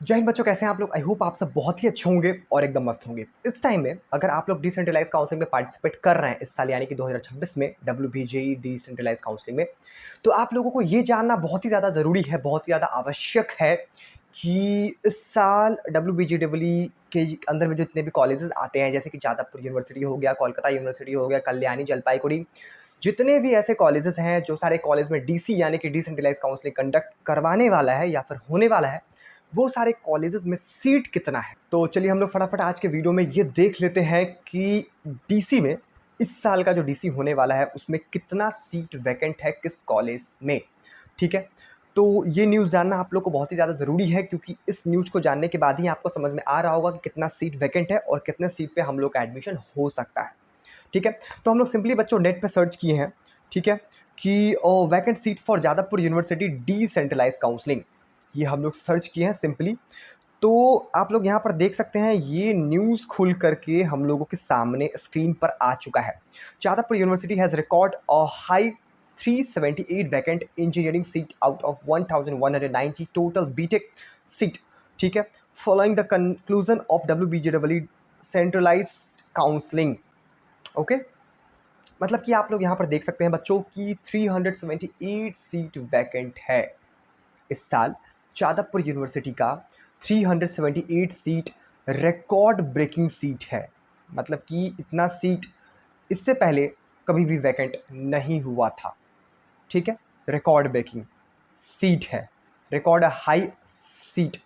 जय हिंद बच्चों, कैसे हैं आप लोग। आई होप आप सब बहुत ही अच्छे होंगे और एकदम मस्त होंगे। इस टाइम में अगर आप लोग डिसेंट्रलाइज काउंसलिंग में पार्टिसिपेट कर रहे हैं इस साल यानी कि 2026 में WBJE डिसेंट्रलाइज काउंसलिंग में, तो आप लोगों को ये जानना बहुत ही ज़्यादा ज़रूरी है, बहुत ही ज़्यादा आवश्यक है कि इस साल WBJEE के अंदर में जो जितने भी कॉलेजेस आते हैं, जैसे कि जादवपुर यूनिवर्सिटी हो गया, कोलकाता यूनिवर्सिटी हो गया, कल्याणी, जलपाईगुड़ी, जितने भी ऐसे कॉलेजेस हैं जो सारे कॉलेज में डीसी यानी कि डिसेंट्रलाइज काउंसलिंग कंडक्ट करवाने वाला है या फिर होने वाला है, वो सारे कॉलेजेस में सीट कितना है। तो चलिए हम लोग फटाफट आज के वीडियो में ये देख लेते हैं कि डीसी में इस साल का जो डीसी होने वाला है उसमें कितना सीट वैकेंट है किस कॉलेज में। ठीक है, तो ये न्यूज़ जानना आप लोग को बहुत ही ज़्यादा ज़रूरी है, क्योंकि इस न्यूज़ को जानने के बाद ही आपको समझ में आ रहा होगा कि कितना सीट वैकेंट है और कितने सीट पे हम लोग का एडमिशन हो सकता है। ठीक है, तो हम लोग सिंपली बच्चों नेट पे सर्च किए हैं, ठीक है, कि vacant seat for Jadavpur university decentralize counselling, ये हम लोग सर्च किए हैं सिंपली। तो आप लोग यहाँ पर देख सकते हैं, ये न्यूज़ खुल करके हम लोगों के सामने स्क्रीन पर आ चुका है। Jadavpur university has record a high 378 vacant engineering seat out of 1190 total BTech seat. ठीक है, following the conclusion of WBJEE centralized counselling. Okay, मतलब कि आप लोग यहाँ पर देख सकते हैं बच्चों की 378 सीट वैकेंट है इस साल। जादवपुर यूनिवर्सिटी का 378 सीट रिकॉर्ड ब्रेकिंग सीट है, मतलब कि इतना सीट इससे पहले कभी भी वैकेंट नहीं हुआ था। ठीक है, रिकॉर्ड ब्रेकिंग सीट है, रिकॉर्ड हाई सीट।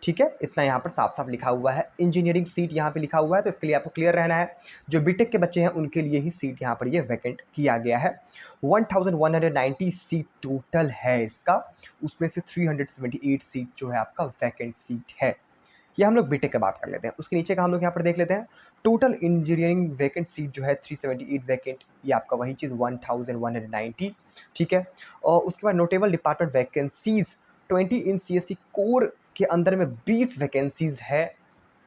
ठीक है, इतना यहाँ पर साफ साफ लिखा हुआ है। इंजीनियरिंग सीट यहाँ पे लिखा हुआ है, तो इसके लिए आपको क्लियर रहना है, जो बीटेक के बच्चे हैं उनके लिए ही सीट यहाँ पर ये वैकेंट किया गया है। 1190 सीट टोटल है इसका, उसमें से 378 सीट जो है आपका वैकेंट सीट है। ये हम लोग बीटेक की बात कर लेते हैं। उसके नीचे का हम लोग यहाँ पर देख लेते हैं। टोटल इंजीनियरिंग वैकेंट सीट जो है 378 वैकेंट, ये आपका वही चीज़ 1190। ठीक है, और उसके बाद नोटेबल डिपार्टमेंट वैकेंसीज 20 इन CSE कोर के अंदर में 20 वैकेंसीज है।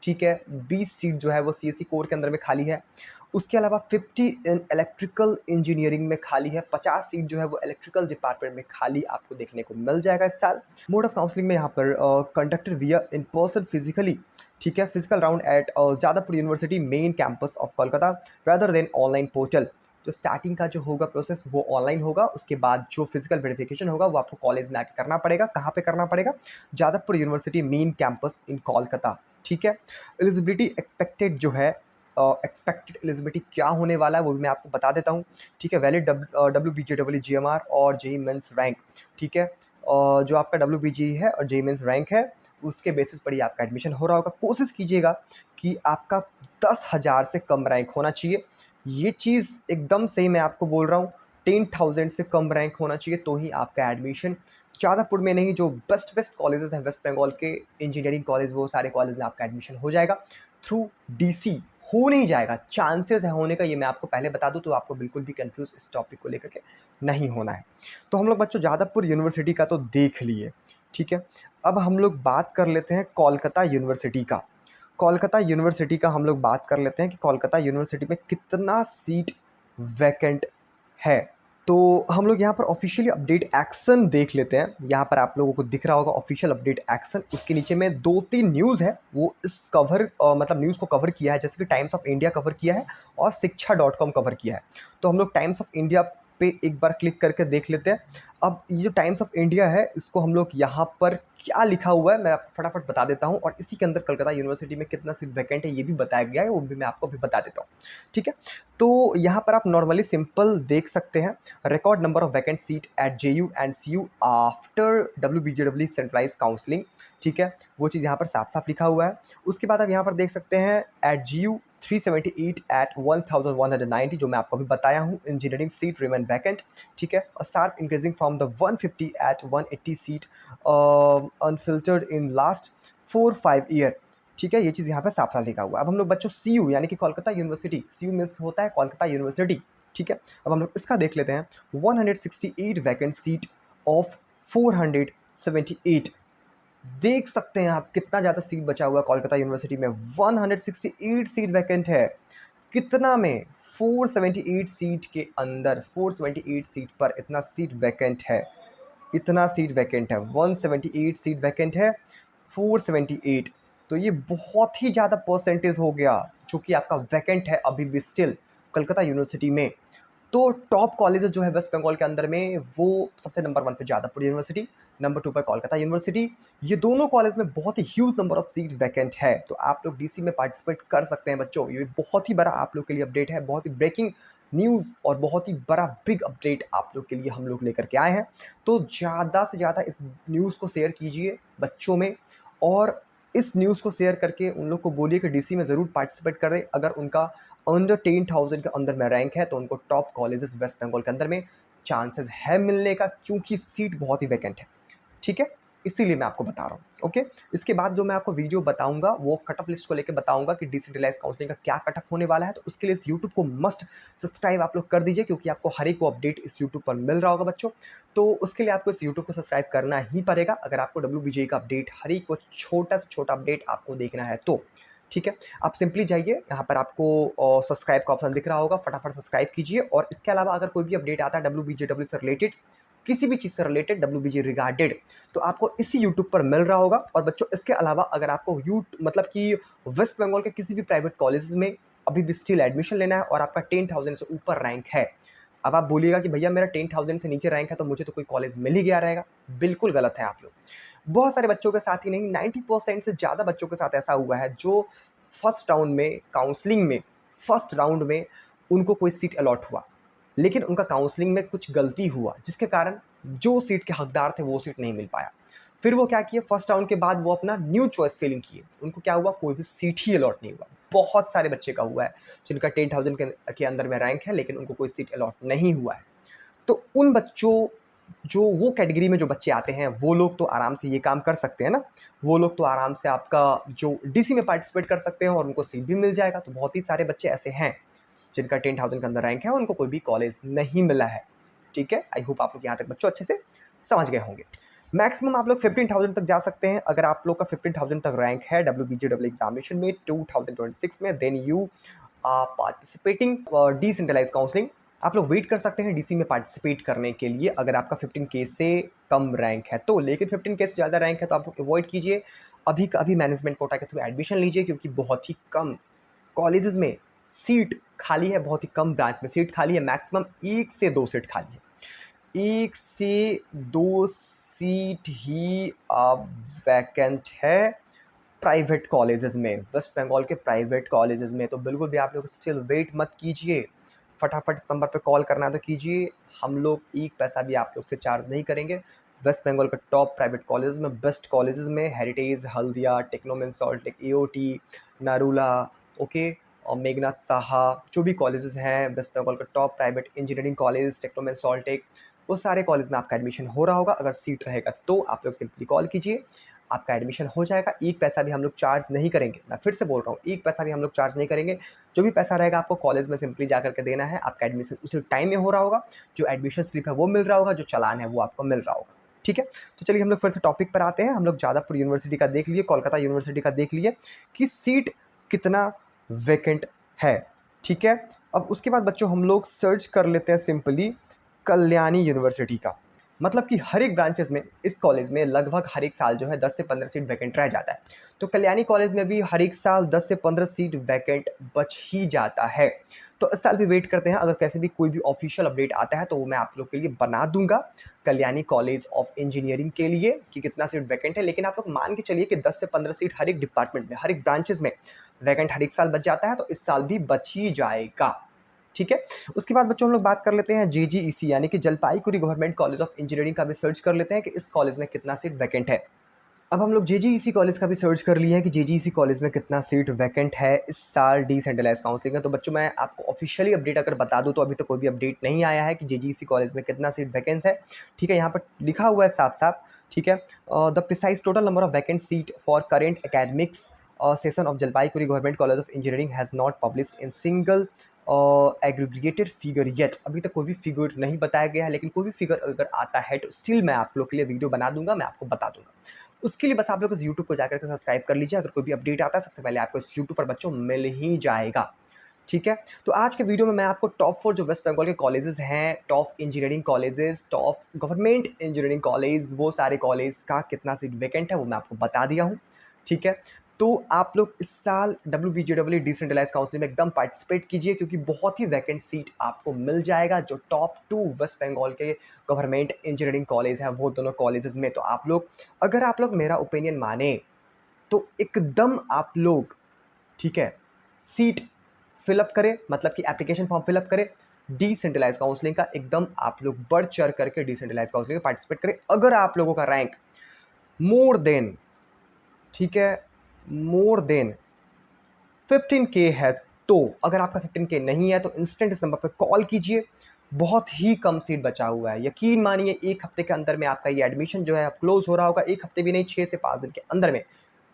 ठीक है, 20 सीट जो है वो CSE कोर के अंदर में खाली है। उसके अलावा 50 इन इलेक्ट्रिकल इंजीनियरिंग में खाली है। 50 सीट जो है वो इलेक्ट्रिकल डिपार्टमेंट में खाली आपको देखने को मिल जाएगा इस साल। मोड ऑफ काउंसलिंग में यहाँ पर कंडक्टेड विया इन पर्सन फिजिकली। ठीक है, physical round at Jadavpur university main campus of Kolkata rather than online portal. तो स्टार्टिंग का जो होगा प्रोसेस वो ऑनलाइन होगा, उसके बाद जो फिजिकल वेरिफिकेशन होगा वो आपको कॉलेज में आके करना पड़ेगा। कहाँ पे करना पड़ेगा? जादवपुर यूनिवर्सिटी मेन कैंपस इन कोलकाता। ठीक है, एलिजिबिलिटी एक्सपेक्टेड जो है, एक्सपेक्टेड एलिजिबिलिटी क्या होने वाला है वो भी मैं आपको बता देता हूँ। ठीक है, वैलिड WBJEE GMR और जेई मेंस रैंक। ठीक है, जो आपका WBJE है और जेई मेंस रैंक है उसके बेसिस पर ही आपका एडमिशन हो रहा होगा। कोशिश कीजिएगा कि आपका 10,000 से कम रैंक होना चाहिए। ये चीज़ एकदम सही मैं आपको बोल रहा हूँ, 10,000 से कम रैंक होना चाहिए तो ही आपका एडमिशन जादवपुर में नहीं, जो बेस्ट बेस्ट कॉलेजेस हैं वेस्ट बंगाल के इंजीनियरिंग कॉलेज, वो सारे कॉलेज में आपका एडमिशन हो जाएगा थ्रू डीसी। हो नहीं जाएगा, चांसेस है होने का, ये मैं आपको पहले बता दूं, तो आपको बिल्कुल भी कंफ्यूज इस टॉपिक को लेकर के नहीं होना है। तो हम लोग बच्चों जादवपुर यूनिवर्सिटी का तो देख लिए। ठीक है, अब हम लोग बात कर लेते हैं कोलकाता यूनिवर्सिटी का। कोलकाता यूनिवर्सिटी का हम लोग बात कर लेते हैं कि कोलकाता यूनिवर्सिटी में कितना सीट वैकेंट है। तो हम लोग यहाँ पर ऑफिशियली अपडेट एक्शन देख लेते हैं। यहाँ पर आप लोगों को दिख रहा होगा ऑफिशियल अपडेट एक्शन, उसके नीचे में 2-3 न्यूज़ है, वो इस मतलब न्यूज़ को कवर किया है, जैसे कि टाइम्स ऑफ इंडिया कवर किया है और शिक्षा.com कवर किया है। तो हम लोग टाइम्स ऑफ इंडिया पे एक बार क्लिक करके देख लेते हैं। अब ये जो टाइम्स ऑफ इंडिया है, इसको हम लोग यहाँ पर क्या लिखा हुआ है मैं आपको फटाफट बता देता हूँ, और इसी के अंदर कलकत्ता यूनिवर्सिटी में कितना सीट वैकेंट है ये भी बताया गया है, वो भी मैं आपको अभी बता देता हूँ। ठीक है, तो यहाँ पर आप नॉर्मली सिंपल देख सकते हैं, record number of vacant seat at JU and CU after WBJEE centralize counselling. ठीक है, वो चीज़ यहाँ पर साफ साफ लिखा हुआ है। उसके बाद आप यहाँ पर देख सकते हैं एट GU 378 एट 1190, जो मैं आपको अभी बताया हूँ, इंजीनियरिंग सीट रिमेन वैकेंट। ठीक है, और sharp increasing from the 150 at 180 seat unfiltered in last 4-5 year. ठीक है, ये चीज़ यहाँ पर साफ साफ लिखा हुआ है। अब हम लोग बच्चों CU यानी कि कोलकाता यूनिवर्सिटी, CU मीन्स होता है कोलकाता यूनिवर्सिटी। ठीक है, अब हम लोग इसका देख लेते हैं। 168 वैकेंट सीट ऑफ 478। देख सकते हैं आप कितना ज़्यादा सीट बचा हुआ है कोलकाता यूनिवर्सिटी में। 168 सीट वैकेंट है, कितना में? 478 सीट के अंदर, 478 सीट पर इतना सीट वैकेंट है, इतना सीट वैकेंट है, 178 सीट वैकेंट है 478। तो ये बहुत ही ज़्यादा परसेंटेज हो गया जो कि आपका वैकेंट है अभी भी स्टिल कलकत्ता यूनिवर्सिटी में। तो टॉप कॉलेजेस जो है वेस्ट बंगाल के अंदर में, वो सबसे नंबर 1 पे जादवपुर यूनिवर्सिटी, नंबर 2 पे कोलकाता यूनिवर्सिटी। ये दोनों कॉलेज में बहुत ही huge number of seat vacant है। तो आप लोग डीसी में पार्टिसिपेट कर सकते हैं बच्चों। ये बहुत ही बड़ा आप लोग के लिए अपडेट है, बहुत ही ब्रेकिंग न्यूज़ और बहुत ही बड़ा बिग अपडेट आप लोग के लिए हम लोग लेकर के आए हैं। तो ज़्यादा से ज़्यादा इस न्यूज़ को शेयर कीजिए बच्चों में, और इस न्यूज़ को शेयर करके उन लोग को बोलिए कि डीसी में ज़रूर पार्टिसिपेट करें। अगर उनका अंडर 10,000 के अंदर में रैंक है तो उनको टॉप कॉलेजेस वेस्ट बंगाल के अंदर में चांसेस है मिलने का, क्योंकि सीट बहुत ही वैकेंट है। ठीक है, इसीलिए मैं आपको बता रहा हूँ। ओके, इसके बाद जो मैं आपको वीडियो बताऊंगा वो कट ऑफ लिस्ट को लेकर बताऊंगा कि डिसेंट्रलाइज काउंसलिंग का क्या कट ऑफ होने वाला है। तो उसके लिए इस यूट्यूब को मस्ट सब्सक्राइब आप लोग कर दीजिए, क्योंकि आपको हर एक को अपडेट इस यूट्यूब पर मिल रहा होगा बच्चों। तो उसके लिए आपको इस यूट्यूब को सब्सक्राइब करना ही पड़ेगा, अगर आपको WBJ का अपडेट, हर एक को छोटा से छोटा अपडेट आपको देखना है तो। ठीक है, आप सिंपली जाइए, यहाँ पर आपको सब्सक्राइब का ऑप्शन दिख रहा होगा, फटाफट सब्सक्राइब कीजिए। और इसके अलावा अगर कोई भी अपडेट आता है WBJW से रिलेटेड, किसी भी चीज़ से रिलेटेड, WBJ रिगार्डेड, तो आपको इसी यूट्यूब पर मिल रहा होगा। और बच्चों इसके अलावा अगर आपको मतलब कि वेस्ट बंगाल के किसी भी प्राइवेट कॉलेजेस में अभी भी स्टिल एडमिशन लेना है और आपका 10,000 से ऊपर रैंक है। अब आप बोलिएगा कि भैया मेरा 10,000 से नीचे रैंक है तो मुझे तो कोई कॉलेज मिल ही गया रहेगा। बिल्कुल गलत है आप लोग। बहुत सारे बच्चों के साथ ही नहीं, 90% से ज़्यादा बच्चों के साथ ऐसा हुआ है जो फर्स्ट राउंड में काउंसलिंग में, फर्स्ट राउंड में उनको कोई सीट अलॉट हुआ, लेकिन उनका काउंसलिंग में कुछ गलती हुआ जिसके कारण जो सीट के हकदार थे वो सीट नहीं मिल पाया। फिर वो क्या किए, फर्स्ट राउंड के बाद वो अपना न्यू चॉइस फिलिंग किए, उनको क्या हुआ, कोई भी सीट ही अलॉट नहीं हुआ। बहुत सारे बच्चे का हुआ है जिनका 10,000 के अंदर में रैंक है लेकिन उनको कोई सीट अलॉट नहीं हुआ है। तो उन बच्चों, जो वो कैटेगरी में जो बच्चे आते हैं वो लोग तो आराम से ये काम कर सकते हैं ना, वो लोग तो आराम से आपका जो डीसी में पार्टिसिपेट कर सकते हैं और उनको सीट भी मिल जाएगा। तो बहुत ही सारे बच्चे ऐसे हैं जिनका 10,000 के अंदर रैंक है, उनको कोई भी कॉलेज नहीं मिला है। ठीक है, आई होप आप लोग यहाँ तक बच्चों अच्छे से समझ गए होंगे। मैक्सिमम आप लोग 15,000 तक जा सकते हैं। अगर आप लोग का 15,000 तक रैंक है WBJW एग्जामिनेशन में 2026 में, then you are participating decentralize counselling. आप लोग वेट कर सकते हैं डीसी में पार्टिसिपेट करने के लिए अगर आपका 15K से कम रैंक है तो। लेकिन 15K से ज़्यादा रैंक है तो आप लोग अवॉइड कीजिए, अभी का अभी मैनेजमेंट कोटा के थ्रू एडमिशन लीजिए, क्योंकि बहुत ही कम कॉलेजेस में सीट खाली है, बहुत ही कम ब्रांच में सीट खाली है। मैक्सिमम 1 से 2 सीट खाली है, 1 से 2 सीट ही वैकेंट है प्राइवेट कॉलेजेस में, वेस्ट बंगाल के प्राइवेट कॉलेजेस में। तो बिल्कुल भी आप लोग स्टिल वेट मत कीजिए, फटाफट इस नंबर पे कॉल करना है तो कीजिए। हम लोग एक पैसा भी आप लोग से चार्ज नहीं करेंगे। वेस्ट बंगाल के टॉप प्राइवेट कॉलेज में, बेस्ट कॉलेजेस में हेरिटेज, हल्दिया, टेक्नोमेन, सॉल्टेक, AOT, नारूला, ओके, और मेघनाथ साहा, जो भी कॉलेजेस हैं वेस्ट बंगाल के टॉप प्राइवेट इंजीनियरिंग कॉलेज, टेक्नोमेन, सॉल्टेक, वो सारे कॉलेज में आपका एडमिशन हो रहा होगा। अगर सीट रहेगा तो आप लोग सिंपली कॉल कीजिए, आपका एडमिशन हो जाएगा। एक पैसा भी हम लोग चार्ज नहीं करेंगे, मैं फिर से बोल रहा हूँ, एक पैसा भी हम लोग चार्ज नहीं करेंगे। जो भी पैसा रहेगा आपको कॉलेज में सिंपली जा करके देना है, आपका एडमिशन उसी टाइम में हो रहा होगा, जो एडमिशन स्लिप है वो मिल रहा होगा, जो चालान है वो आपको मिल रहा होगा। ठीक है, तो चलिए हम लोग फिर से टॉपिक पर आते हैं। हम लोग जादवपुर यूनिवर्सिटी का देख लिए, कोलकाता यूनिवर्सिटी का देख लिए कि सीट कितना वैकेंट है। ठीक है, अब उसके बाद बच्चों हम लोग सर्च कर लेते हैं सिंपली कल्याणी यूनिवर्सिटी का। मतलब कि हर एक ब्रांचेस में इस कॉलेज में लगभग हर एक साल जो है 10 से 15 सीट वैकेंट रह जाता है। तो कल्याणी कॉलेज में भी हर एक साल 10 से 15 सीट वैकेंट बच ही जाता है। तो इस साल भी वेट करते हैं, अगर कैसे भी कोई भी ऑफिशियल अपडेट आता है तो वो मैं आप लोग के लिए बना दूंगा कल्याणी कॉलेज ऑफ इंजीनियरिंग के लिए कि कितना सीट वैकेंट है। लेकिन आप लोग मान के चलिए कि 10 से 15 सीट हर एक डिपार्टमेंट में, हर एक ब्रांचेस में वैकेंट हर एक साल बच जाता है, तो इस साल भी बच ही जाएगा। ठीक है, उसके बाद बच्चों हम लोग बात कर लेते हैं JGEC यानी कि Jalpaiguri government college of engineering का भी सर्च कर लेते हैं कि इस कॉलेज में कितना सीट वैकेंट है। अब हम लोग JGEC कॉलेज का भी सर्च कर लिए हैं कि JGEC कॉलेज में कितना सीट वैकेंट है इस साल डिसेंट्रलाइज काउंसलिंग में। तो बच्चों मैं आपको ऑफिशियली अपडेट अगर बता दूं तो अभी तक कोई भी अपडेट नहीं आया है कि JGEC कॉलेज में कितना सीट वैकेंस है। ठीक है, यहाँ पर लिखा हुआ है साफ साफ। ठीक है, the precise total number of vacant seat for current academics session of Jalpaiguri government college of engineering has not published in single aggregated figure yet. अभी तक कोई भी फिगर नहीं बताया गया है, लेकिन कोई भी फिगर अगर आता है तो स्टिल मैं आप लोग के लिए वीडियो बना दूंगा, मैं आपको बता दूंगा। उसके लिए बस आप लोग इस यूट्यूब को जाकर के सब्सक्राइब कर लीजिए। अगर कोई भी अपडेट आता है सबसे पहले आपको इस यूट्यूब पर बच्चों मिल ही जाएगा। ठीक है? तो आज के वीडियो में मैं आपको टॉप 4 जो वेस्ट बंगाल के कॉलेजेस हैं, top engineering colleges, top government engineering college, वो सारे कॉलेज का कितना सीट वैकेंट है वो मैं आपको बता दिया हूँ, ठीक है? तो आप लोग इस साल WBJEE डिसेंट्रलाइज्ड काउंसलिंग में एकदम पार्टिसिपेट कीजिए, क्योंकि बहुत ही वैकेंट सीट आपको मिल जाएगा जो टॉप 2 वेस्ट बंगाल के गवर्नमेंट इंजीनियरिंग कॉलेज हैं, वो दोनों कॉलेजेस में। तो आप लोग, अगर आप लोग मेरा ओपिनियन माने, तो एकदम आप लोग, ठीक है, सीट फिलअप करें, मतलब कि एप्लीकेशन फॉर्म फिलअप करें, डिसेंट्रलाइज काउंसलिंग का एकदम आप लोग बढ़ चढ़ करके डिसेंट्रलाइज काउंसलिंग में पार्टिसिपेट करें। अगर आप लोगों का रैंक मोर देन, ठीक है, मोर देन 15K है, तो अगर आपका 15K नहीं है तो इंस्टेंट इस नंबर पर कॉल कीजिए। बहुत ही कम सीट बचा हुआ है, यकीन मानिए 1 हफ्ते के अंदर में आपका ये एडमिशन जो है अब क्लोज हो रहा होगा। 1 हफ्ते भी नहीं, 6 से 5 दिन के अंदर में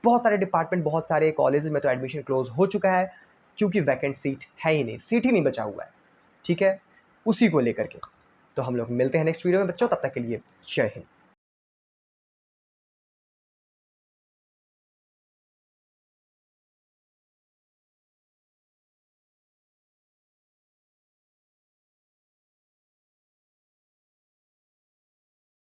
बहुत सारे डिपार्टमेंट, बहुत सारे कॉलेजेस में तो एडमिशन क्लोज हो चुका है, क्योंकि वैकेंट सीट है ही नहीं, सीट ही नहीं बचा हुआ है, ठीक है, उसी को लेकर के। तो हम लोग मिलते हैं नेक्स्ट वीडियो में बच्चों, तब तक के लिए जय हिंद।